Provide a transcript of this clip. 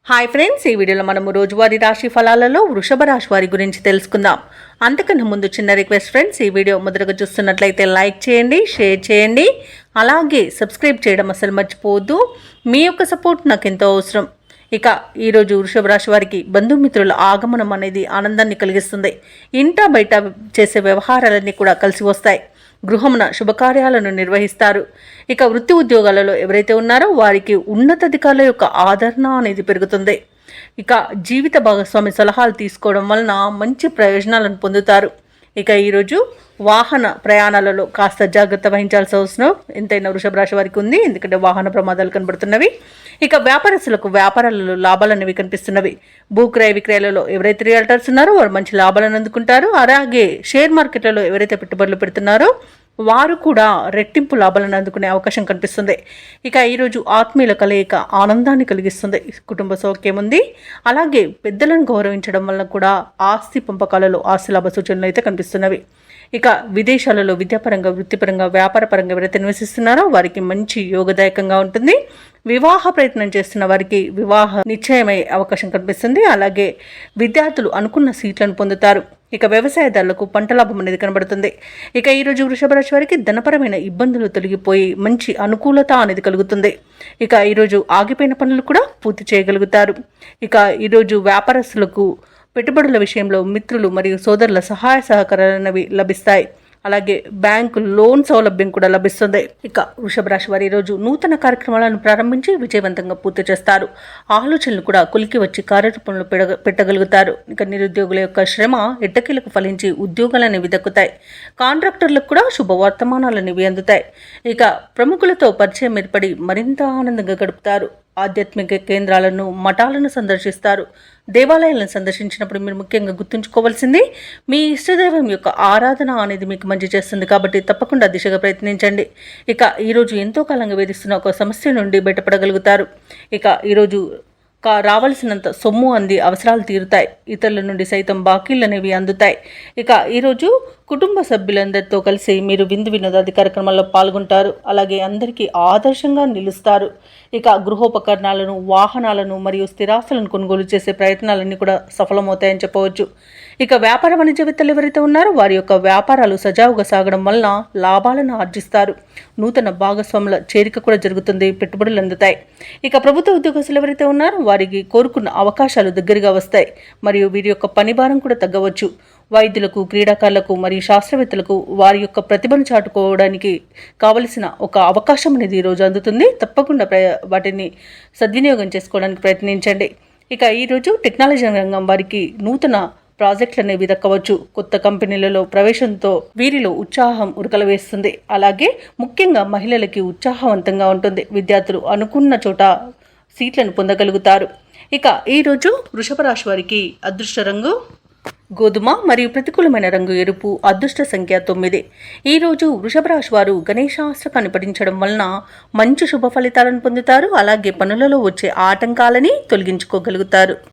Hi friends, ఈ వీడియోలో మనము రోజువారీ రాశి ఫలాలలో వృషభ రాశి వారి గురించి తెలుసుకుందాం. అంతకన్నా ముందు చిన్న రిక్వెస్ట్ ఫ్రెండ్స్, ఈ వీడియో మొదటగా చూస్తున్నట్లయితే లైక్ చేయండి, షేర్ చేయండి, అలాగే సబ్స్క్రైబ్ చేయడం అసలు మర్చిపోవద్దు. మీ యొక్క సపోర్ట్ నాకు ఎంతో అవసరం. ఇక ఈరోజు వృషభ రాశి వారికి బంధుమిత్రుల ఆగమనం అనేది ఆనందాన్ని కలిగిస్తుంది. ఇంట బయట చేసే వ్యవహారాలన్నీ కూడా కలిసి వస్తాయి. గృహమున శుభకార్యాలను నిర్వహిస్తారు. ఇక వృత్తి ఉద్యోగాలలో ఎవరైతే ఉన్నారో వారికి ఉన్నతాధికారుల యొక్క ఆదరణ అనేది పెరుగుతుంది. ఇక జీవిత భాగస్వామి సలహాలు తీసుకోవడం వలన మంచి ప్రయోజనాలను పొందుతారు. ఇక ఈరోజు వాహన ప్రయాణాలలో కాస్త జాగ్రత్త వహించాల్సిన అవసరం ఎంతైనా వృషభ రాశి వారికి ఉంది. ఎందుకంటే వాహన ప్రమాదాలు కనబడుతున్నవి. ఇక వ్యాపారస్తులకు వ్యాపారాలలో లాభాలు అనేవి కనిపిస్తున్నవి. భూక్రయ విక్రయాలలో ఎవరైతే రియల్టర్స్ ఉన్నారో వారు మంచి లాభాలను అందుకుంటారు. అలాగే షేర్ మార్కెట్లలో ఎవరైతే పెట్టుబడులు పెడుతున్నారో వారు కూడా రెట్టింపు లాభాలను అందుకునే అవకాశం కనిపిస్తుంది. ఇక ఈరోజు ఆత్మీయుల కలయిక ఆనందాన్ని కలిగిస్తుంది. కుటుంబ సౌఖ్యం ఉంది. అలాగే పెద్దలను గౌరవించడం వల్ల కూడా ఆస్తి పంపకాలలో ఆస్తి లాభ సూచనలు అయితే కనిపిస్తున్నవి. ఇక విదేశాలలో విద్యాపరంగా, వృత్తిపరంగా, వ్యాపారపరంగా ఎవరైతే నివసిస్తున్నారో వారికి మంచి యోగదాయకంగా ఉంటుంది. వివాహ ప్రయత్నం చేస్తున్న వారికి వివాహ నిశ్చయమయ్యే అవకాశం కనిపిస్తుంది. అలాగే విద్యార్థులు అనుకున్న సీట్లను పొందుతారు. ఇక వ్యవసాయదారులకు పంట లాభం అనేది కనబడుతుంది. ఇక ఈరోజు వృషభ రాశి వారికి ధనపరమైన ఇబ్బందులు తొలగిపోయి మంచి అనుకూలత అనేది కలుగుతుంది. ఇక ఈరోజు ఆగిపోయిన పనులు కూడా పూర్తి చేయగలుగుతారు. ఇక ఈరోజు వ్యాపారస్తులకు పెట్టుబడుల విషయంలో మిత్రులు మరియు సోదరుల సహాయ సహకారాలనేవి లభిస్తాయి. అలాగే బ్యాంకు లోన్ సౌలభ్యం కూడా లభిస్తుంది. ఇక వృషభ రాశి వారి రోజు నూతన కార్యక్రమాలను ప్రారంభించి విజయవంతంగా పూర్తి చేస్తారు. ఆలోచనలు కూడా కొలికి వచ్చి కార్యరూపంలో పెట్టగలుగుతారు. ఇక నిరుద్యోగుల యొక్క శ్రమ ఎట్టకీలకు ఫలించి ఉద్యోగాలనేవి దక్కుతాయి. కాంట్రాక్టర్లకు కూడా శుభవర్తమానాలనేవి అందుతాయి. ఇక ప్రముఖులతో పరిచయం ఏర్పడి మరింత ఆనందంగా గడుపుతారు. ఆధ్యాత్మిక కేంద్రాలను, మఠాలను సందర్శిస్తారు. దేవాలయాలను సందర్శించినప్పుడు మీరు ముఖ్యంగా గుర్తుంచుకోవాల్సింది మీ ఇష్టదైవం యొక్క ఆరాధన అనేది మీకు మంచి చేస్తుంది. కాబట్టి తప్పకుండా దిశగా ప్రయత్నించండి. ఇక ఈరోజు ఎంతో కాలంగా వేధిస్తున్న ఒక సమస్య నుండి బయటపడగలుగుతారు. ఇక ఈరోజు రావాల్సినంత సొమ్ము అంది అవసరాలు తీరుతాయి. ఇతరుల నుండి సైతం బాకీలు అనేవి అందుతాయి. ఇక ఈరోజు కుటుంబ సభ్యులందరితో కలిసి మీరు విందు వినోదాది కార్యక్రమాల్లో పాల్గొంటారు. అలాగే అందరికీ ఆదర్శంగా నిలుస్తారు. ఇక గృహోపకరణాలను, వాహనాలను మరియు స్థిరాస్తులను కొనుగోలు చేసే ప్రయత్నాలన్నీ కూడా సఫలమవుతాయని చెప్పవచ్చు. ఇక వ్యాపార వాణిజ్యవేత్తలు ఎవరైతే ఉన్నారో వారి యొక్క వ్యాపారాలు సజావుగా సాగడం వలన లాభాలను ఆర్జిస్తారు. నూతన భాగస్వాముల చేరిక కూడా జరుగుతుంది. పెట్టుబడులు అందుతాయి. ఇక ప్రభుత్వ ఉద్యోగస్తులు ఎవరైతే ఉన్నారో వారికి కోరుకున్న అవకాశాలు దగ్గరగా వస్తాయి. మరియు వీరి యొక్క పని భారం కూడా తగ్గవచ్చు. వైద్యులకు, క్రీడాకారులకు మరియు శాస్త్రవేత్తలకు వారి యొక్క ప్రతిభను చాటుకోవడానికి కావలసిన ఒక అవకాశం అనేది ఈరోజు అందుతుంది. తప్పకుండా వాటిని సద్వినియోగం చేసుకోవడానికి ప్రయత్నించండి. ఇక ఈరోజు టెక్నాలజీ రంగం వారికి నూతన ప్రాజెక్టులు అనేవి దక్కవచ్చు. కొత్త కంపెనీలలో ప్రవేశంతో వీరిలో ఉత్సాహం ఉరకలవేస్తుంది. అలాగే ముఖ్యంగా మహిళలకి ఉత్సాహవంతంగా ఉంటుంది. విద్యార్థులు అనుకున్న చోట సీట్లను పొందగలుగుతారు. ఇక ఈరోజు వృషభ రాశి వారికి అదృష్ట రంగు గోధుమ మరియు ప్రతికూలమైన రంగు ఎరుపు. అదృష్ట సంఖ్య 9. ఈరోజు వృషభ రాశి వారు గణేశాస్త్రాన్ని పఠించడం వలన మంచి శుభ ఫలితాలను పొందుతారు. అలాగే పనులలో వచ్చే ఆటంకాలని తొలగించుకోగలుగుతారు.